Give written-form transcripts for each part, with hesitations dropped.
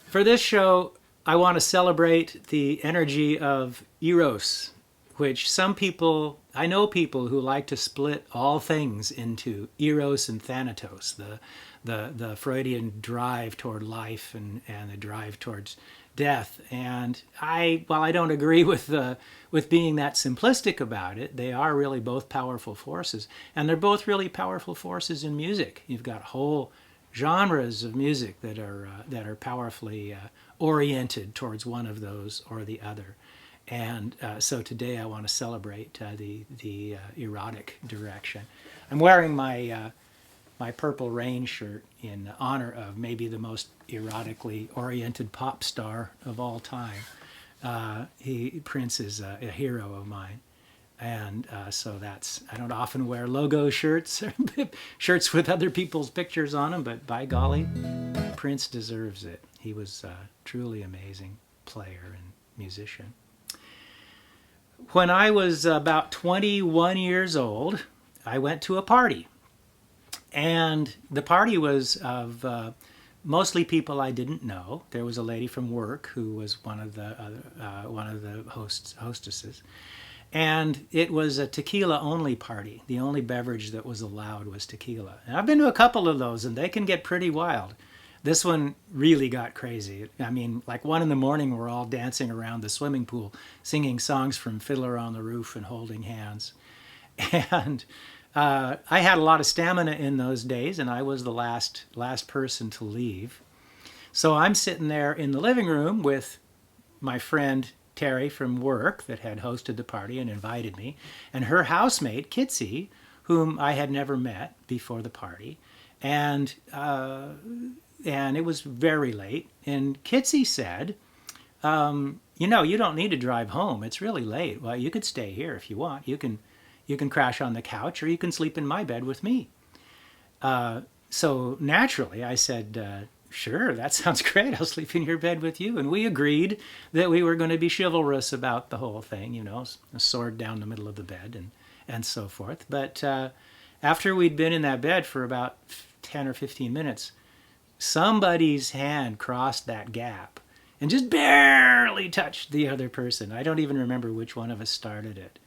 For this show, I want to celebrate the energy of Eros, which some people, I know people who like to split all things into Eros and Thanatos, the Freudian drive toward life and the drive towards death. And while I don't agree with being that simplistic about it, they are really both powerful forces. And they're both really powerful forces in music. You've got whole genres of music that are powerfully oriented towards one of those or the other. And so today I want to celebrate the erotic direction. I'm wearing my Purple Rain shirt in honor of maybe the most erotically oriented pop star of all time. Prince is a hero of mine. And so I don't often wear logo shirts, shirts with other people's pictures on them, but by golly, Prince deserves it. He was a truly amazing player and musician. When I was about 21 years old, I went to a party. And the party was of mostly people I didn't know. There was a lady from work who was one of the hostesses. And it was a tequila-only party. The only beverage that was allowed was tequila. And I've been to a couple of those, and they can get pretty wild. This one really got crazy. I mean, like 1 in the morning, we're all dancing around the swimming pool, singing songs from Fiddler on the Roof and holding hands. And I had a lot of stamina in those days, and I was the last person to leave. So I'm sitting there in the living room with my friend Terry from work that had hosted the party and invited me, and her housemate, Kitzi, whom I had never met before the party. And it was very late. And Kitzi said, you don't need to drive home. It's really late. Well, you could stay here if you want. You can crash on the couch, or you can sleep in my bed with me. So naturally, I said, sure, that sounds great. I'll sleep in your bed with you. And we agreed that we were going to be chivalrous about the whole thing, a sword down the middle of the bed and so forth. But after we'd been in that bed for about 10 or 15 minutes, somebody's hand crossed that gap and just barely touched the other person. I don't even remember which one of us started it.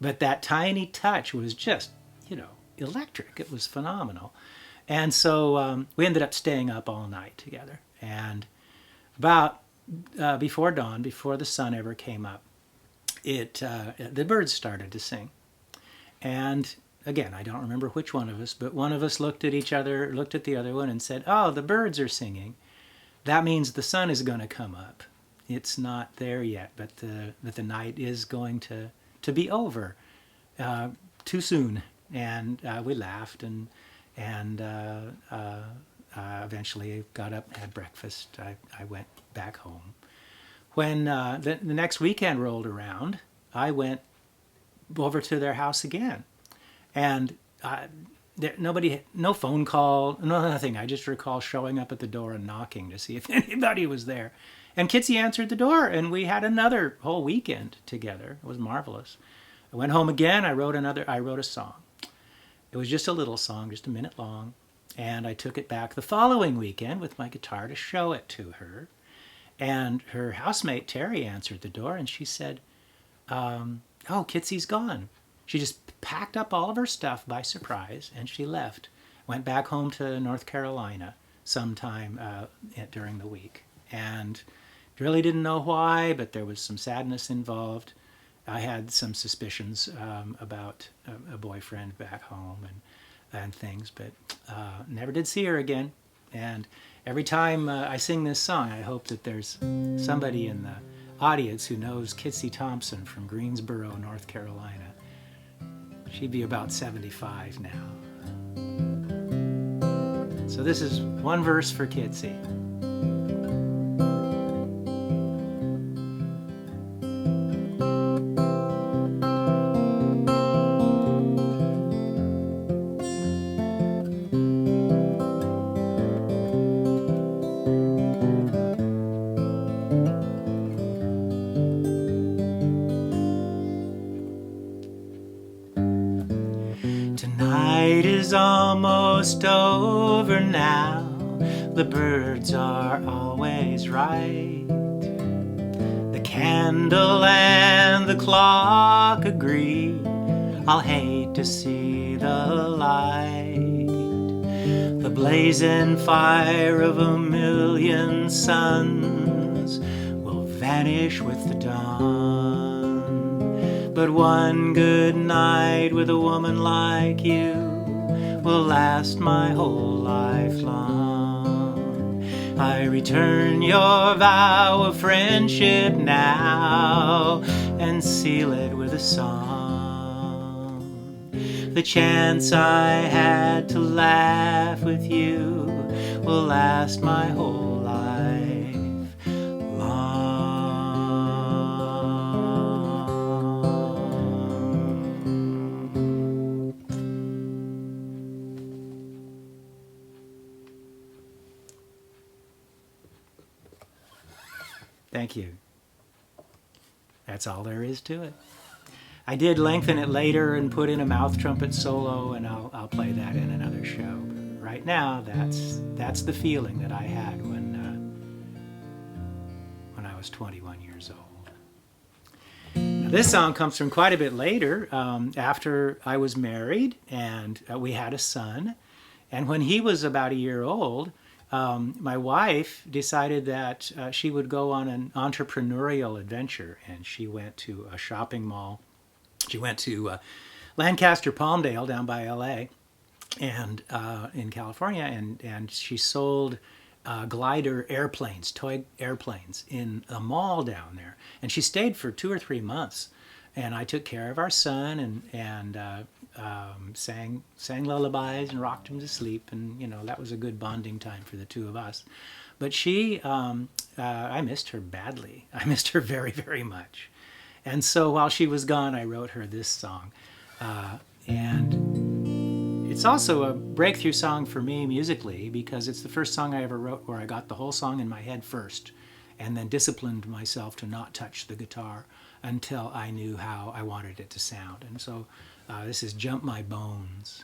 But that tiny touch was just, electric. It was phenomenal. And so we ended up staying up all night together. And about before dawn, before the sun ever came up, the birds started to sing. And again, I don't remember which one of us, but one of us looked at the other one and said, "Oh, the birds are singing. That means the sun is going to come up. It's not there yet, but the night is going to be over too soon." And we laughed and eventually got up and had breakfast. I went back home. When the next weekend rolled around, I went over to their house again. And no phone call, no nothing. I just recall showing up at the door and knocking to see if anybody was there. And Kitzi answered the door, and we had another whole weekend together. It was marvelous. I went home again. I wrote a song. It was just a little song, just a minute long. And I took it back the following weekend with my guitar to show it to her. And her housemate, Terry, answered the door, and she said, "Oh, Kitzi's gone." She just packed up all of her stuff by surprise, and she left. Went back home to North Carolina sometime during the week. And really didn't know why, but there was some sadness involved. I had some suspicions about a boyfriend back home and things, but never did see her again. And every time I sing this song, I hope that there's somebody in the audience who knows Kitzi Thompson from Greensboro, North Carolina. She'd be about 75 now. So this is one verse for Kitzi. Tonight is almost over now. the birds are always right. The candle and the clock agree. I'll hate to see the light. The blazing fire of a million suns will vanish with the dawn. But one good night with a woman like you will last my whole life long. I return your vow of friendship now and seal it with a song. The chance I had to laugh with you will last my whole life long. Thank you. That's all there is to it. I did lengthen it later and put in a mouth trumpet solo, and I'll play that in another show. But right now, that's the feeling that I had when I was 21 years old. Now, this song comes from quite a bit later, after I was married and we had a son. And when he was about a year old, my wife decided that she would go on an entrepreneurial adventure, and she went to a shopping mall. She went to Lancaster, Palmdale, down by LA, and in California, and she sold glider airplanes, toy airplanes, in a mall down there. And she stayed for 2 or 3 months, and I took care of our son and sang lullabies and rocked him to sleep, and that was a good bonding time for the two of us. But she, I missed her badly. I missed her very, very much. And so while she was gone, I wrote her this song. And it's also a breakthrough song for me musically, because it's the first song I ever wrote where I got the whole song in my head first and then disciplined myself to not touch the guitar until I knew how I wanted it to sound. And so this is Jump My Bones.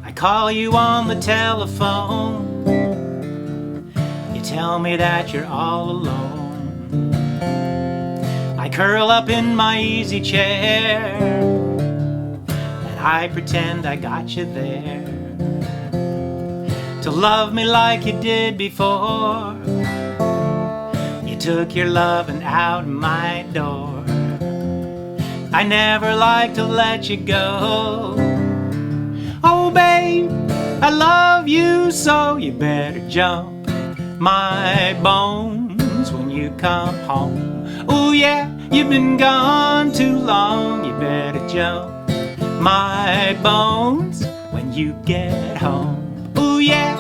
I call you on the telephone. You tell me that you're all alone. I curl up in my easy chair and I pretend I got you there to love me like you did before. Took your loving out my door. I never like to let you go. Oh babe, I love you so. You better jump my bones when you come home. Oh yeah, you've been gone too long. You better jump my bones when you get home. Oh yeah.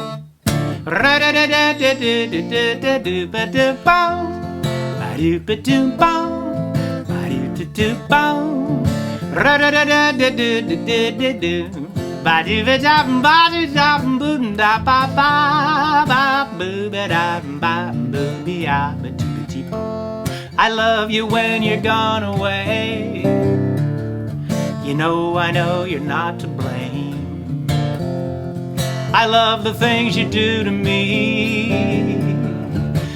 I love you when you're gone away. I know you're not to blame. I love the things you do to me.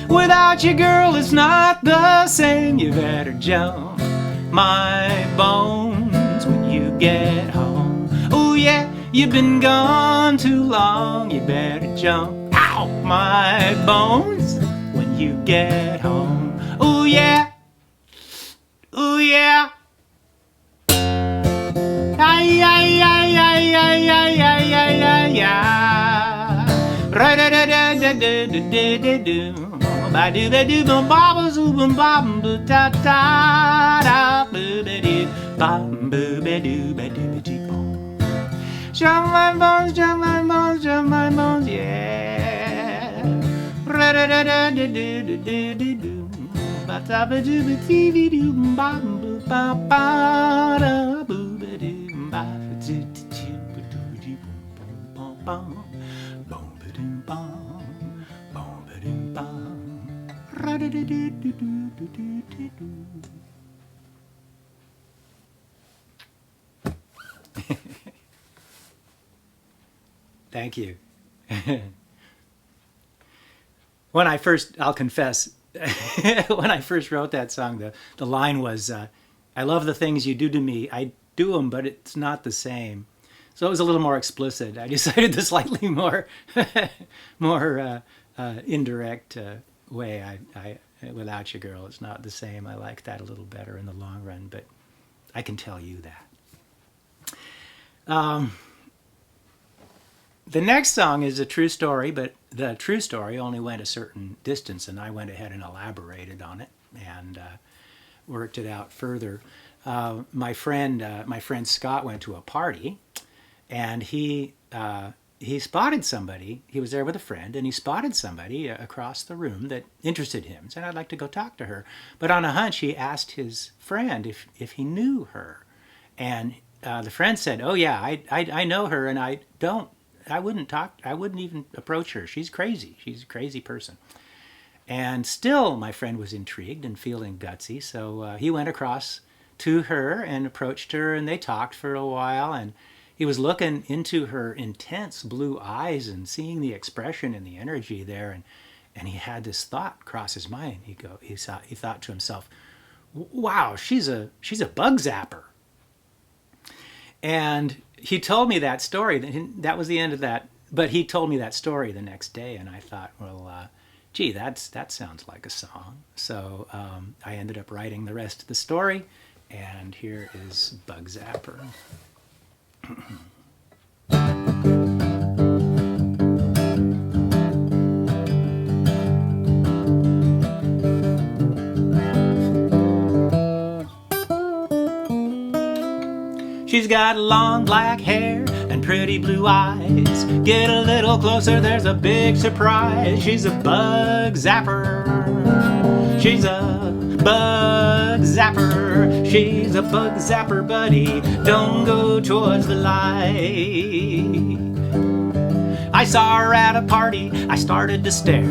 Without you, girl, it's not the same. You better jump my bones when you get home. Oh yeah, you've been gone too long. You better jump out my bones when you get home. Oh yeah, oh yeah. Ay, ay, ay, ay, ay, ay, ay, ay, ay, ay. Ra-da-da-da-da-da-da-da-da-do. Ba-do-ba-do-bum-bum-ba-da-da-da-da-boo-ba-do. Bum-boo-ba-doo-ba-doo-ba-doo-bum. Jump my bones, jump my bones, jump my bones, yeah. Ra-da-da-da-da-da-da-da-do. Ba-da-ba-doo-ba-dee-doo-bum-bum-ba-ba-da-boo-ba-doo. Thank you. When I first, I'll confess, when I first wrote that song, the line was, I love the things you do to me. I do them, but it's not the same. So it was a little more explicit. I decided the slightly more indirect way. I without you, girl, it's not the same. I like that a little better in the long run, but I can tell you that. The next song is a true story, but the true story only went a certain distance, and I went ahead and elaborated on it and worked it out further. My friend Scott went to a party, and he spotted somebody. He was there with a friend, and he spotted somebody across the room that interested him. Said, "I'd like to go talk to her." But on a hunch, he asked his friend if he knew her, and the friend said, "Oh yeah, I know her, and I wouldn't even approach her. She's crazy. She's a crazy person." And still, my friend was intrigued and feeling gutsy, so he went across to her and approached her, and they talked for a while, and he was looking into her intense blue eyes and seeing the expression and the energy there, and he had this thought cross his mind. He thought to himself, "Wow, she's a bug zapper." And he told me that story. That was the end of that. But he told me that story the next day, and I thought, well, gee, that sounds like a song. So I ended up writing the rest of the story, and here is Bug Zapper. She's got long black hair and pretty blue eyes. Get a little closer, there's a big surprise. She's a bug zapper. She's a bug zapper. She's a bug zapper, buddy. Don't go towards the light. I saw her at a party, I started to stare.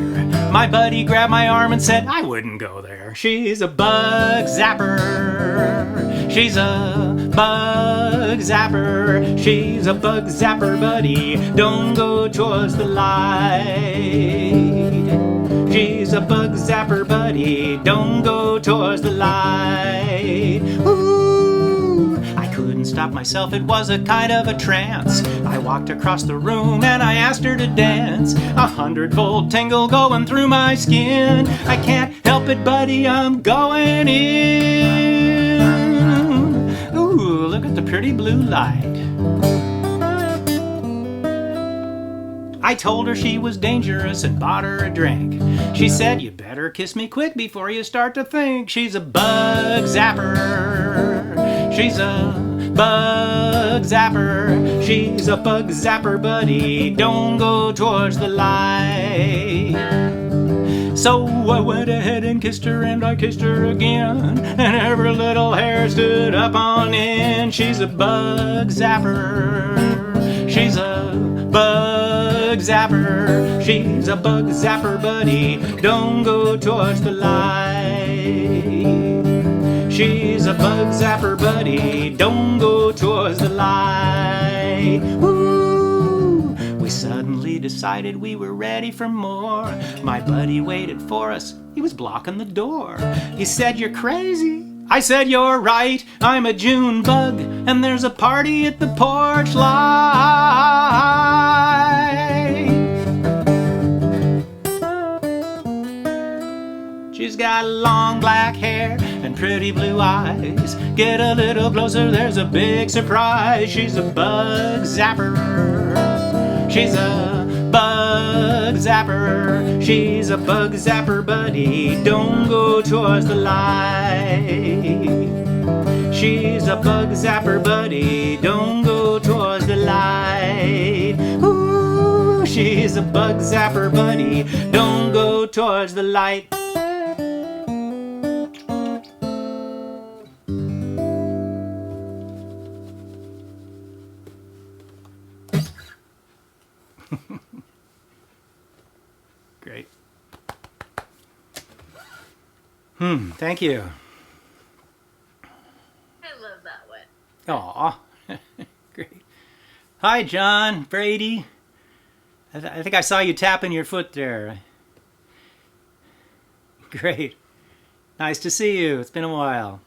My buddy grabbed my arm and said I wouldn't go there. She's a bug zapper. She's a bug zapper. She's a bug zapper, buddy. Don't go towards the light. She's a bug zapper, buddy. Don't go towards the light. Ooh, I couldn't stop myself, it was a kind of a trance. I walked across the room and I asked her to dance. 100-volt tingle going through my skin. I can't help it, buddy, I'm going in. Ooh, look at the pretty blue light. I told her she was dangerous and bought her a drink. She said, "You better kiss me quick before you start to think." She's a bug zapper. She's a bug zapper. She's a bug zapper, buddy. Don't go towards the light. So I went ahead and kissed her, and I kissed her again, and every little hair stood up on end. She's a bug zapper. She's a bug zapper. She's a bug zapper, buddy. Don't go towards the light. She's a bug zapper, buddy. Don't go towards the light. Ooh, we suddenly decided we were ready for more. My buddy waited for us. He was blocking the door. He said, "You're crazy." I said, "You're right, I'm a June bug, and there's a party at the porch light." She's got long black hair and pretty blue eyes. Get a little closer, there's a big surprise. She's a bug zapper. She's a bug zapper. She's a bug zapper, buddy. Don't go towards the light. She's a bug zapper, buddy. Don't go towards the light. Ooh, she's a bug zapper, buddy. Don't go towards the light. Great. Thank you. I love that one. Aw. Great. Hi, John, Brady. I think I saw you tapping your foot there. Great. Nice to see you. It's been a while.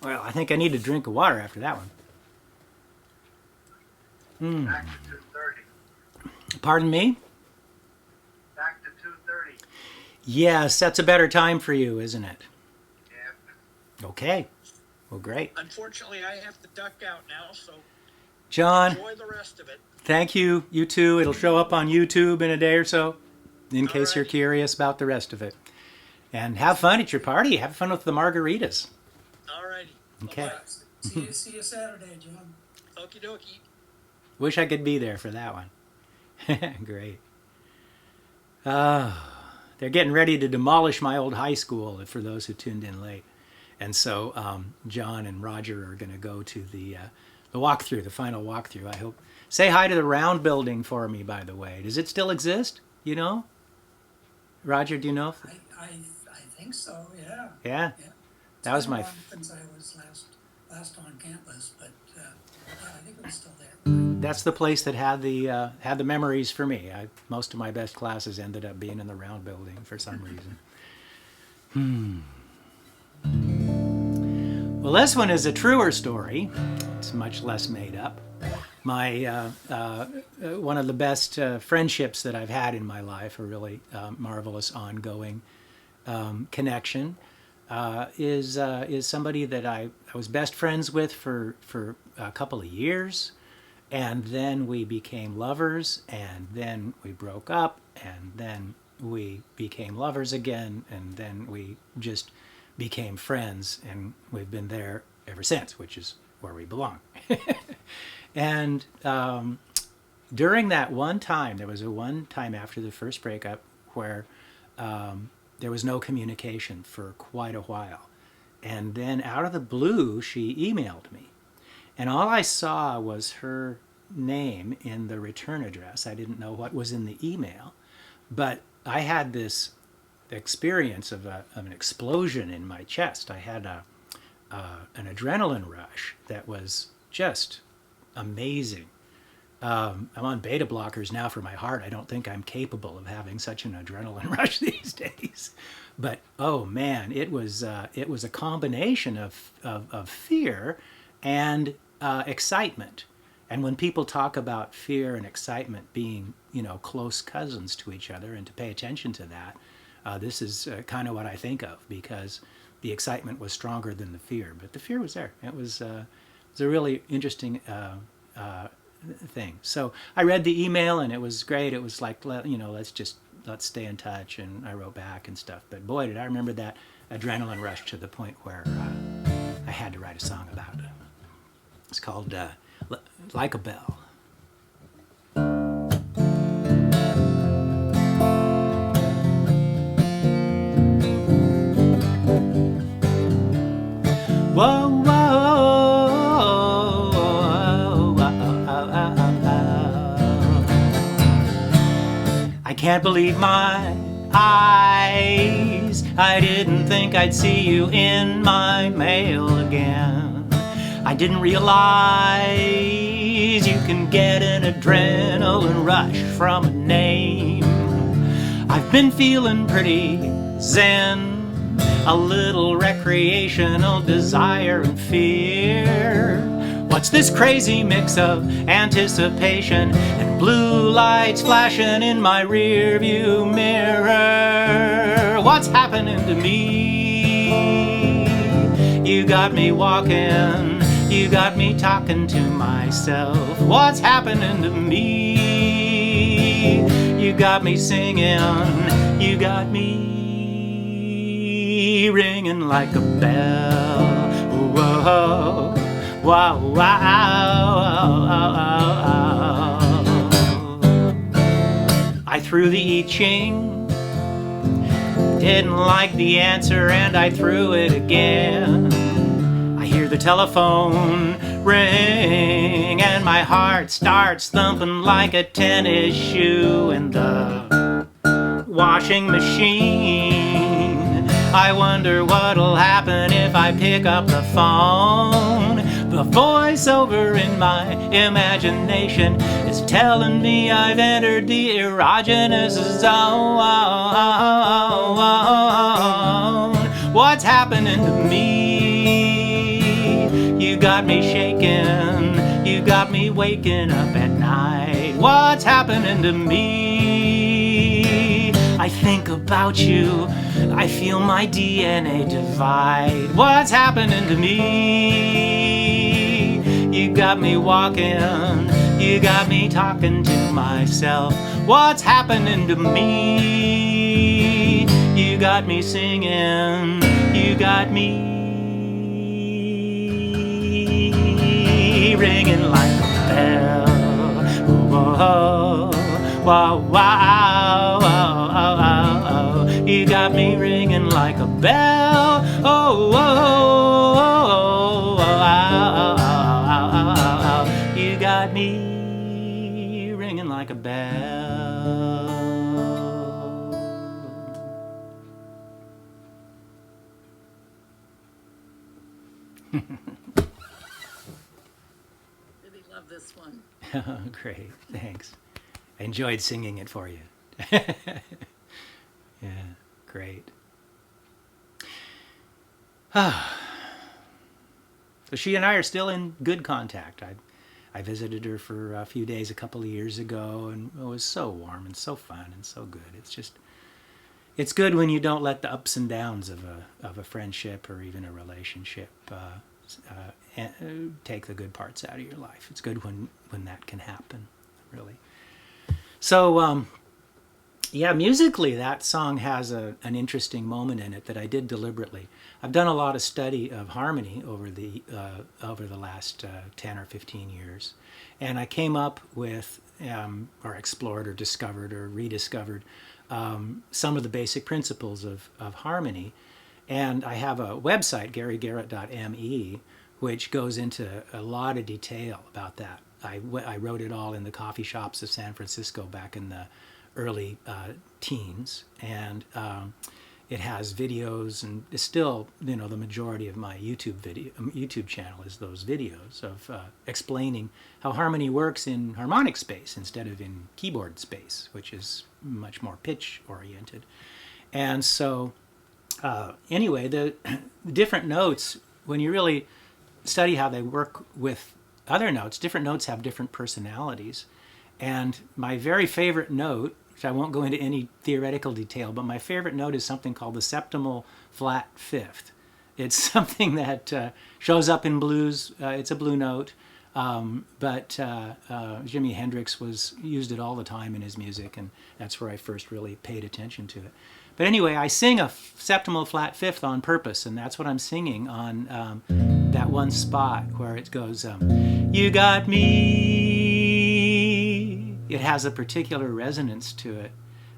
Well, I think I need a drink of water after that one. Back to 2:30. Pardon me? Back to 2:30. Yes, that's a better time for you, isn't it? Yeah. Okay. Well, great. Unfortunately, I have to duck out now, so John, enjoy the rest of it. thank you. You too. It'll show up on YouTube in a day or so, in case you're right. curious about the rest of it. And have fun at your party. Have fun with the margaritas. All righty. Okay. Bye-bye. See you Saturday, John. Okie dokie. Wish I could be there for that one. Great. They're getting ready to demolish my old high school, for those who tuned in late. And so John and Roger are going to go to the walkthrough, the final walkthrough, I hope. Say hi to the round building for me, by the way. Does it still exist? You know? Roger, do you know? I think so, yeah. Yeah? Yeah. That was It's been my... a while since I was last on campus, but yeah, I think it was still there. That's the place that had the memories for me. Most of my best classes ended up being in the round building for some reason. Well, this one is a truer story. It's much less made up. My one of the best friendships that I've had in my life, a really marvelous ongoing connection, is somebody that I was best friends with for a couple of years. And then we became lovers, and then we broke up, and then we became lovers again, and then we just became friends, and we've been there ever since, which is where we belong. And during that one time, there was a one time after the first breakup where there was no communication for quite a while. And then out of the blue, she emailed me. And all I saw was her name in the return address. I didn't know what was in the email, but I had this experience of an explosion in my chest. I had an adrenaline rush that was just amazing. I'm on beta blockers now for my heart. I don't think I'm capable of having such an adrenaline rush these days. But oh man, it was a combination of fear and excitement. And when people talk about fear and excitement being, close cousins to each other, and to pay attention to that, this is kind of what I think of, because the excitement was stronger than the fear. But the fear was there. It was a really interesting thing. So I read the email, and it was great. It was like, let's stay in touch. And I wrote back and stuff. But boy, did I remember that adrenaline rush to the point where I had to write a song about it. It's called Like a Bell. Whoa, I can't believe my eyes. I didn't think I'd see you in my mail again. I didn't realize you can get an adrenaline rush from a name. I've been feeling pretty zen, a little recreational desire and fear. What's this crazy mix of anticipation and blue lights flashing in my rear view mirror? What's happening to me? You got me walking, you got me talking to myself. What's happening to me? You got me singing, you got me ringing like a bell. Whoa, wow, wow. I threw the I Ching, didn't like the answer, and I threw it again. I hear the telephone ring, and my heart starts thumping like a tennis shoe in the washing machine. I wonder what'll happen if I pick up the phone. The voice over in my imagination is telling me I've entered the erogenous zone. What's happening to me? You got me shaking, you got me waking up at night. What's happening to me? I think about you, I feel my DNA divide. What's happening to me? You got me walking, you got me talking to myself. What's happening to me? You got me singing, you got me ringing like a bell. Whoa, whoa, wow, wow, wow. You got me ringing like a bell. Oh, oh, oh, oh, you got me ringing like a bell. Really love this one. Oh, great, thanks. I enjoyed singing it for you. Yeah, great. So she and I are still in good contact. I visited her for a few days a couple of years ago, and it was so warm and so fun and so good. It's good when you don't let the ups and downs of a friendship or even a relationship take the good parts out of your life. It's good when that can happen, really. So, yeah, musically, that song has an interesting moment in it that I did deliberately. I've done a lot of study of harmony over the last 10 or 15 years, and I came up with, or explored, or discovered, or rediscovered some of the basic principles of harmony. And I have a website, GaryGarrett.me, which goes into a lot of detail about that. I wrote it all in the coffee shops of San Francisco back in the early teens, and it has videos, and it's still, the majority of my YouTube channel is those videos of explaining how harmony works in harmonic space instead of in keyboard space, which is much more pitch oriented. And so anyway, the different notes, when you really study how they work with other notes, different notes have different personalities. And my very favorite note, which I won't go into any theoretical detail, but my favorite note is something called the septimal flat fifth. It's something that shows up in blues. It's a blue note, but Jimi Hendrix used it all the time in his music, and that's where I first really paid attention to it. But anyway, I sing a septimal flat fifth on purpose, and that's what I'm singing on that one spot where it goes, you got me. It has a particular resonance to it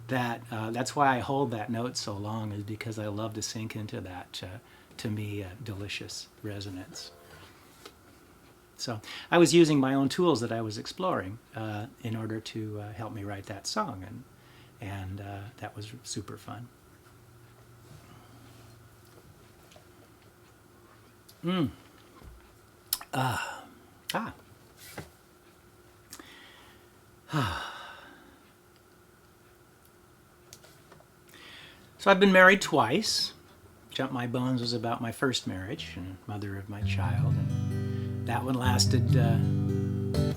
that's why I hold that note so long, is because I love to sink into that, to me, delicious resonance. So I was using my own tools that I was exploring in order to help me write that song, and that was super fun. So I've been married twice. Jump My Bones was about my first marriage and mother of my child, and that one lasted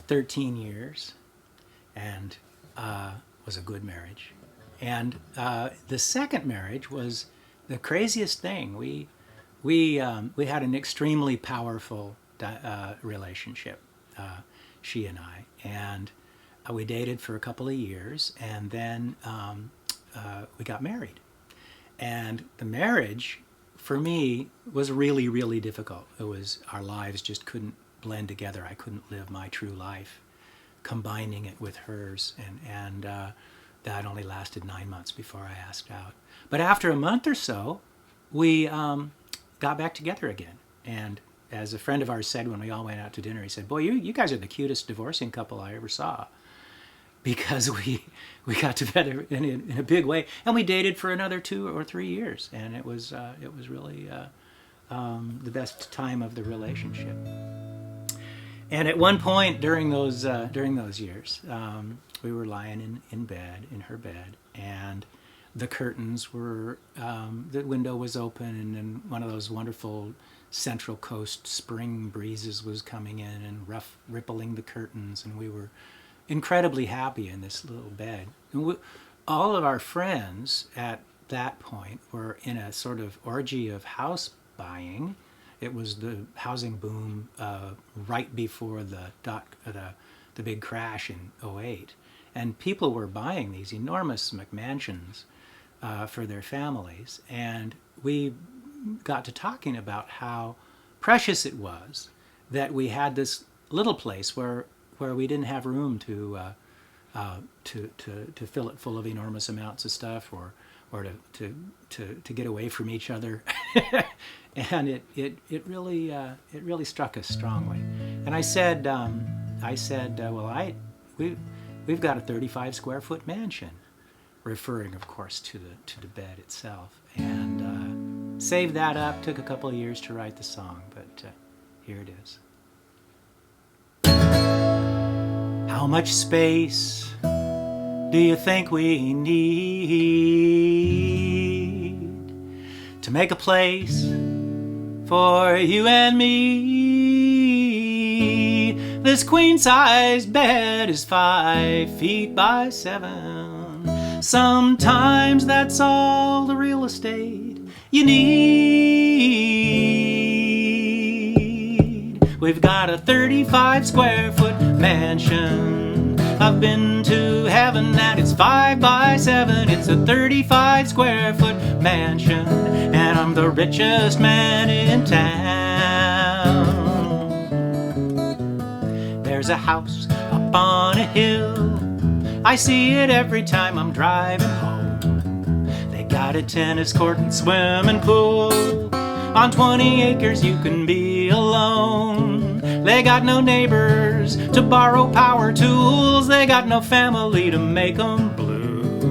13 years and was a good marriage. And the second marriage was the craziest thing. We had an extremely powerful relationship, she and I, and we dated for a couple of years, and then we got married. And the marriage, for me, was really, really difficult. Our lives just couldn't blend together. I couldn't live my true life, combining it with hers, and that only lasted 9 months before I asked out. But after a month or so, we got back together again, and as a friend of ours said when we all went out to dinner, he said, "Boy, you guys are the cutest divorcing couple I ever saw." Because we got together in a big way, and we dated for another 2 or 3 years, and it was really the best time of the relationship. And at one point during those years, we were lying in bed, in her bed, and the curtains were, the window was open, and then one of those wonderful Central Coast spring breezes was coming in and rippling the curtains, and we were incredibly happy in this little bed. And all of our friends at that point were in a sort of orgy of house buying. It was the housing boom right before the big crash in '08, and people were buying these enormous McMansions for their families. And we got to talking about how precious it was that we had this little place where we didn't have room to fill it full of enormous amounts of stuff, or to get away from each other. And it really struck us strongly. And I said, well, we've got a 35 square foot mansion, referring, of course, to the bed itself. And saved that up. Took a couple of years to write the song, but here it is. How much space do you think we need to make a place for you and me? This queen-size bed is 5 feet by 7. Sometimes that's all the real estate you need. We've got a 35 square foot mansion. I've been to heaven and it's 5 by 7. It's a 35 square foot mansion, and I'm the richest man in town. There's a house up on a hill. I see it every time I'm driving home. They got a tennis court and swimming pool. On 20 acres you can be alone. They got no neighbors to borrow power tools. They got no family to make them blue.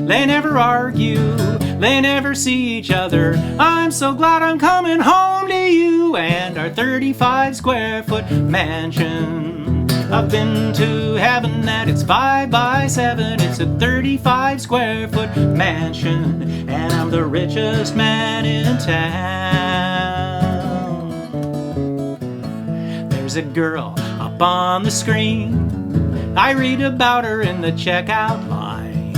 They never argue, they never see each other. I'm so glad I'm coming home to you and our 35 square foot mansion. I've been to heaven and it's 5 by 7. It's a 35 square foot mansion, and I'm the richest man in town. There's a girl up on the screen. I read about her in the checkout line.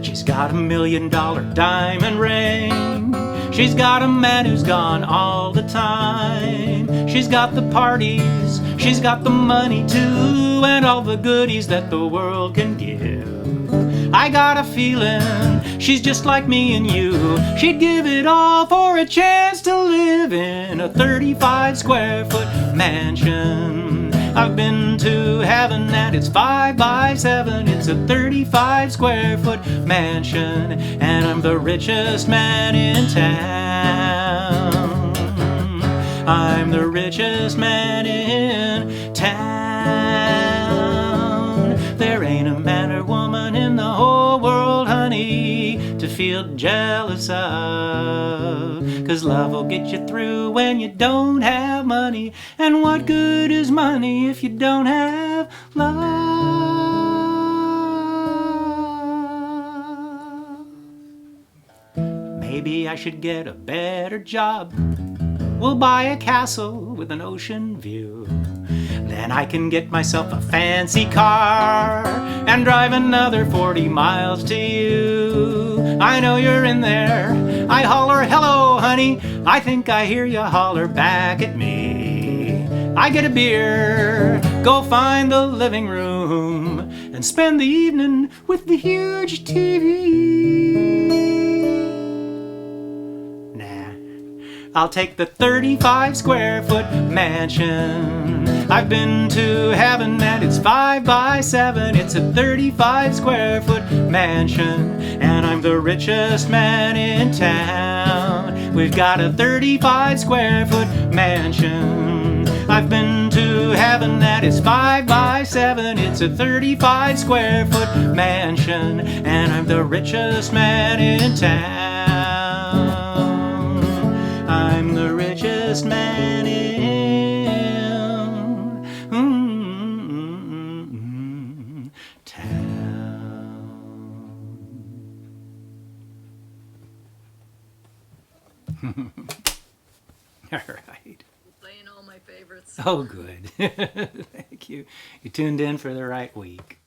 She's got $1 million diamond ring. She's got a man who's gone all the time. She's got the parties, she's got the money too, and all the goodies that the world can give. I got a feeling she's just like me and you. She'd give it all for a chance to live in a 35 square foot mansion. I've been to heaven and it's 5 by 7. It's a 35 square foot mansion, and I'm the richest man in town. I'm the richest man in town. There ain't a man or woman in the whole world, honey, to feel jealous of. 'Cause love will get you through when you don't have money. And what good is money if you don't have love? Maybe I should get a better job. We'll buy a castle with an ocean view. Then I can get myself a fancy car and drive another 40 miles to you. I know you're in there. I holler, hello, honey. I think I hear you holler back at me. I get a beer, go find the living room, and spend the evening with the huge TV. I'll take the 35 square foot mansion. I've been to heaven and it's It's 5 by 7, it's a 35 square foot mansion, and I'm the richest man in town. We've got a 35 square foot mansion. I've been to heaven, that is 5 by 7, it's a 35 square foot mansion, and I'm the richest man in town. I'm the richest man in town. All right. Playing all my favorites. Oh, good. Thank you. You tuned in for the right week.